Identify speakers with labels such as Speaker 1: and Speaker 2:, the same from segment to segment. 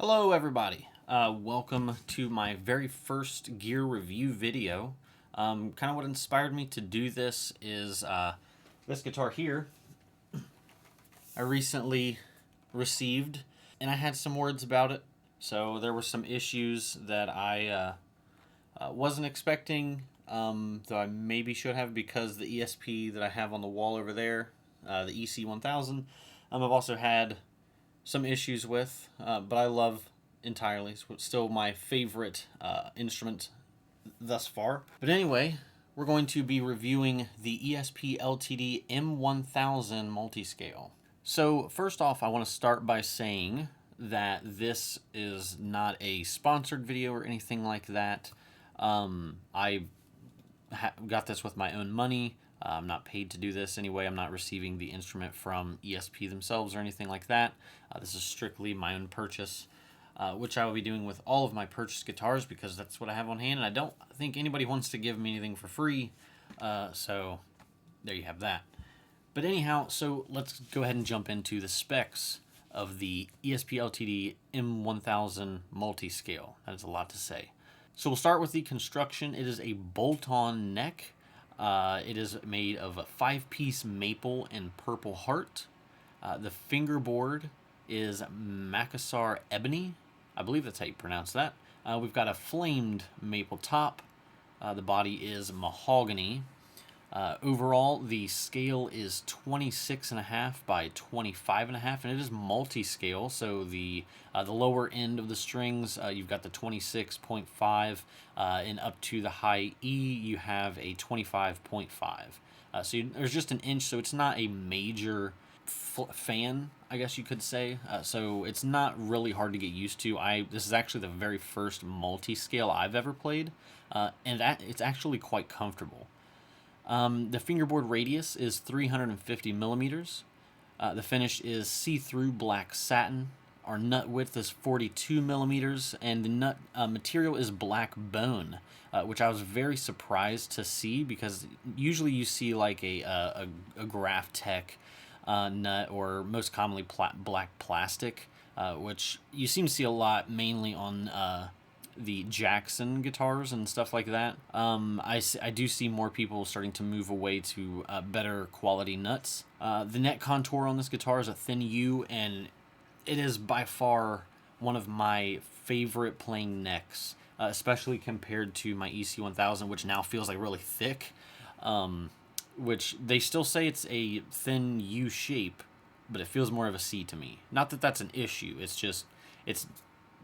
Speaker 1: Hello everybody, welcome to my very first gear review video. Kind of what inspired me to do this is this guitar here I recently received, and I had some words about it. So there were some issues that I wasn't expecting, though I maybe should have, because the ESP that I have on the wall over there, the EC 1000, I've also had some issues with, but I love entirely. It's still my favorite instrument thus far. But anyway, we're going to be reviewing the ESP LTD M-1000 Multiscale. So first off, I want to start by saying that this is not a sponsored video or anything like that. I got this with my own money. I'm not paid to do this anyway. I'm not receiving the instrument from ESP themselves or anything like that. This is strictly my own purchase, which I will be doing with all of my purchased guitars because that's what I have on hand, and I don't think anybody wants to give me anything for free. So there you have that. But anyhow, so let's go ahead and jump into the specs of the ESP LTD M-1000 Multiscale. That is a lot to say. So we'll start with the construction. It is a bolt-on neck. It is made of a 5-piece maple and purple heart. The fingerboard is Makassar ebony. I believe that's how you pronounce that. We've got a flamed maple top. The body is mahogany. Overall, the scale is 26.5 by 25.5, and it is multi-scale. So the lower end of the strings, you've got the 26.5, and up to the high E, you have a 25.5. There's just an inch, so it's not a major fan, I guess you could say. So it's not really hard to get used to. This is actually the very first multi-scale I've ever played, and it's actually quite comfortable. The fingerboard radius is 350 millimeters. The finish is see-through black satin. Our nut width is 42 millimeters, and the nut material is black bone, which I was very surprised to see, because usually you see like a Graph Tech nut, or most commonly black plastic, which you seem to see a lot mainly on the Jackson guitars and stuff like that. I do see more people starting to move away to better quality nuts. The neck contour on this guitar is a thin U, and it is by far one of my favorite playing necks, especially compared to my EC 1000, which now feels like really thick. Which they still say it's a thin U shape, but it feels more of a C to me. Not that that's an issue, it's just, it's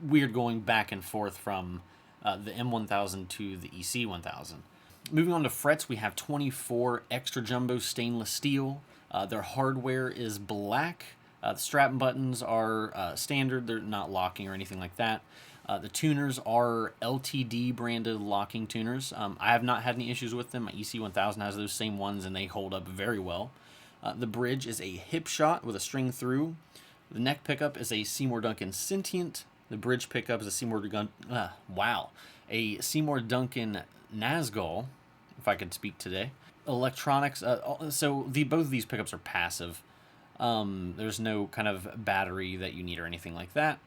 Speaker 1: weird going back and forth from the M1000 to the EC 1000. Moving on to frets, we have 24 extra jumbo stainless steel. Their hardware is black. The strap buttons are standard. They're not locking or anything like that. The tuners are LTD branded locking tuners. I have not had any issues with them. My EC 1000 has those same ones, and they hold up very well. The bridge is a hip shot with a string through. The neck pickup is a Seymour Duncan Sentient. The bridge pickup is a Seymour Duncan Nazgul, if I could speak today. Electronics, both of these pickups are passive. There's no kind of battery that you need or anything like that.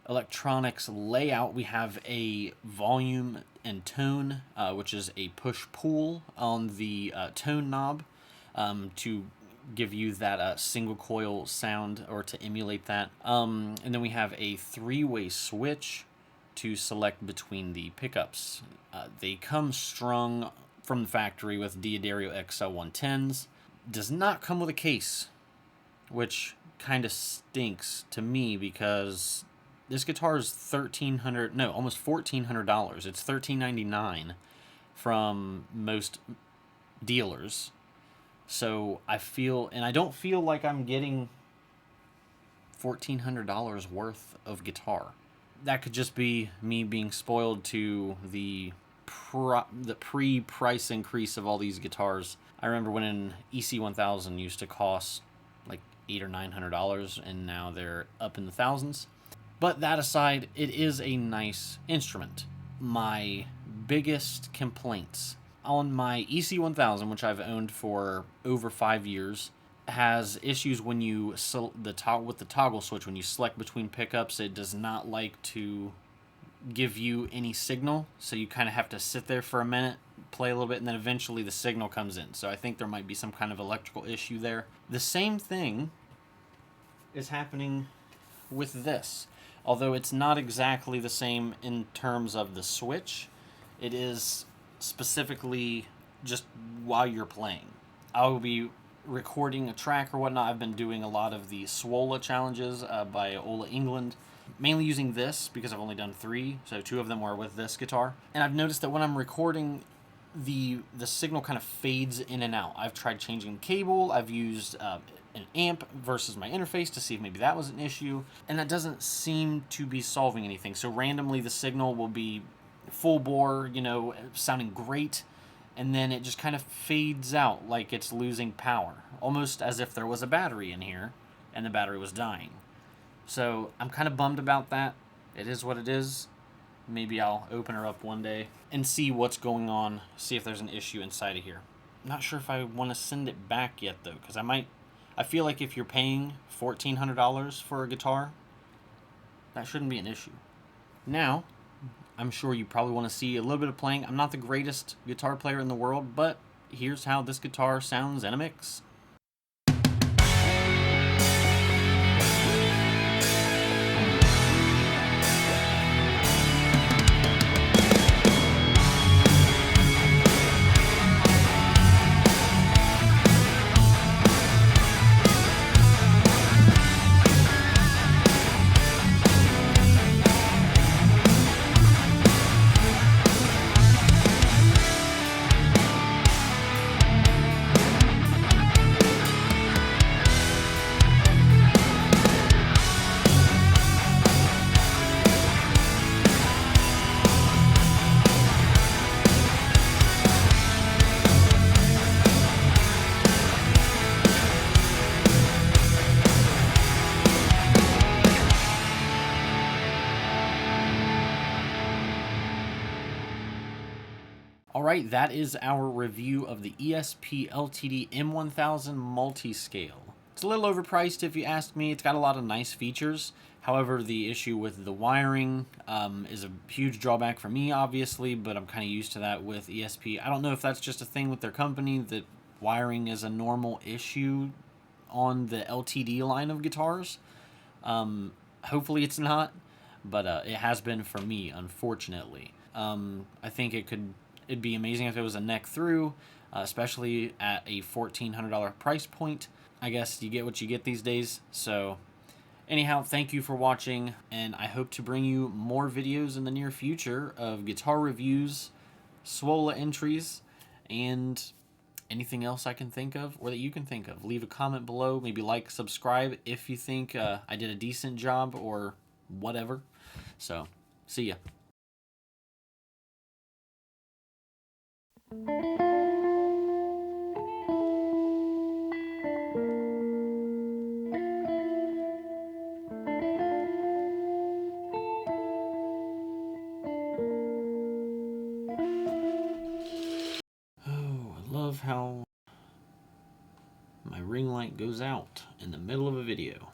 Speaker 1: Electronics layout, we have a volume and tone, which is a push-pull on the tone knob to give you that single coil sound, or to emulate that. And then we have a 3-way switch to select between the pickups. They come strung from the factory with D'Addario XL 110s. Does not come with a case, which kind of stinks to me, because this guitar is almost $1,400. It's $1,399 from most dealers. So I don't feel like I'm getting $1,400 worth of guitar. That could just be me being spoiled to the pre-price increase of all these guitars. I remember when an EC 1000 used to cost like $800 or $900, and now they're up in the thousands. But that aside, it is a nice instrument. My biggest complaints on my EC 1000, which I've owned for over 5 years, has issues when you with the toggle switch. When you select between pickups, it does not like to give you any signal, so you kind of have to sit there for a minute, play a little bit, and then eventually the signal comes in. So I think there might be some kind of electrical issue there. The same thing is happening with this, although it's not exactly the same in terms of the switch. It is specifically just while you're playing. I'll be recording a track or whatnot. I've been doing a lot of the Swola challenges by Ola England, mainly using this because I've only done 3, so 2 of them were with this guitar. And I've noticed that when I'm recording, the signal kind of fades in and out. I've tried changing the cable. I've used an amp versus my interface to see if maybe that was an issue, and that doesn't seem to be solving anything. So randomly the signal will be full bore, sounding great, and then it just kind of fades out like it's losing power, almost as if there was a battery in here and the battery was dying. So I'm kind of bummed about that. It is what it is. Maybe I'll open her up one day and see what's going on, see if there's an issue inside of here. I'm not sure if I want to send it back yet, though, because I feel like if you're paying $1,400 for a guitar, that shouldn't be an issue. Now, I'm sure you probably want to see a little bit of playing. I'm not the greatest guitar player in the world, but here's how this guitar sounds in a mix. Alright, that is our review of the ESP LTD M-1000 Multiscale. It's a little overpriced if you ask me. It's got a lot of nice features. However, the issue with the wiring is a huge drawback for me, obviously, but I'm kind of used to that with ESP. I don't know if that's just a thing with their company, that wiring is a normal issue on the LTD line of guitars. Hopefully it's not, but it has been for me, unfortunately. I think it'd be amazing if it was a neck through, especially at a $1,400 price point. I guess you get what you get these days. So anyhow, thank you for watching, and I hope to bring you more videos in the near future of guitar reviews, Swola entries, and anything else I can think of or that you can think of. Leave a comment below, maybe like, subscribe if you think I did a decent job or whatever. So, see ya. Love how my ring light goes out in the middle of a video.